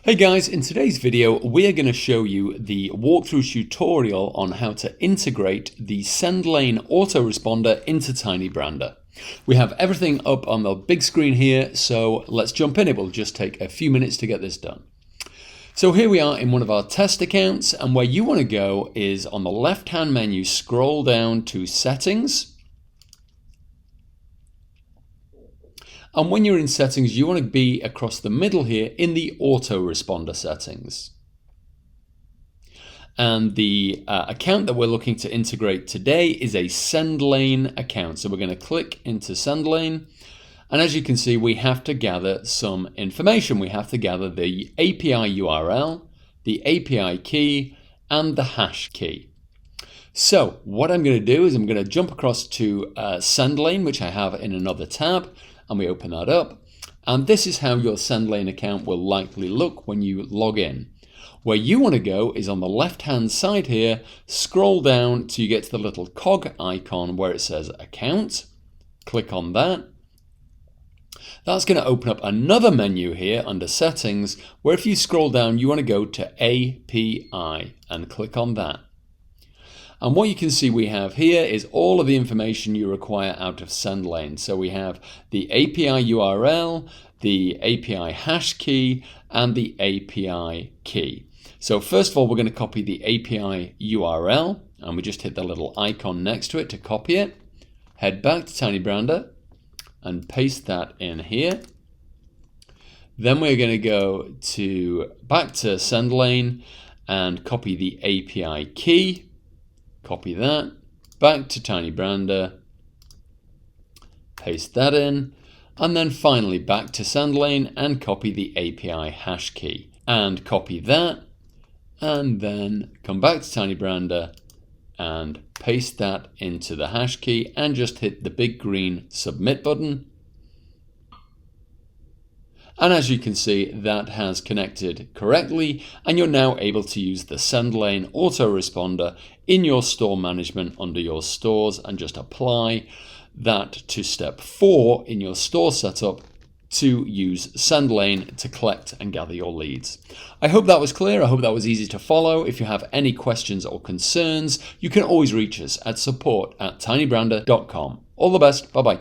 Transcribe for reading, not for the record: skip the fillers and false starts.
Hey guys, in today's video we're going to show you the walkthrough tutorial on how to integrate the SendLane autoresponder into TinyBrander. We have everything up on the big screen here, so let's jump in. It will just take a few minutes to get this done. So here we are in one of our test accounts, and where you want to go is on the left hand menu, scroll down to Settings. And when you're in settings, you want to be across the middle here in the autoresponder settings. And the account that we're looking to integrate today is a SendLane account. So we're going to click into SendLane. And as you can see, we have to gather some information. We have to gather the API URL, the API key, and the hash key. So what I'm going to do is I'm going to jump across to SendLane, which I have in another tab. And we open that up, and this is how your SendLane account will likely look when you log in. Where you want to go is on the left hand side here, scroll down till you get to the little cog icon where it says account. Click on that. That's going to open up another menu here under settings, where if you scroll down you want to go to API and click on that. And what you can see we have here is all of the information you require out of SendLane. So we have the API URL, the API hash key, and the API key. So first of all, we're going to copy the API URL, and we just hit the little icon next to it to copy it. Head back to TinyBrander and paste that in here. Then we're going to go back to SendLane and copy the API key. Copy that, back to TinyBrander, paste that in, and then finally back to SendLane and copy the API hash key. And copy that, and then come back to TinyBrander and paste that into the hash key and just hit the big green submit button. And as you can see, that has connected correctly, and you're now able to use the SendLane autoresponder in your store management under your stores and just apply that to step 4 in your store setup to use SendLane to collect and gather your leads. I hope that was clear. I hope that was easy to follow. If you have any questions or concerns, you can always reach us at support@tinybrander.com. All the best. Bye-bye.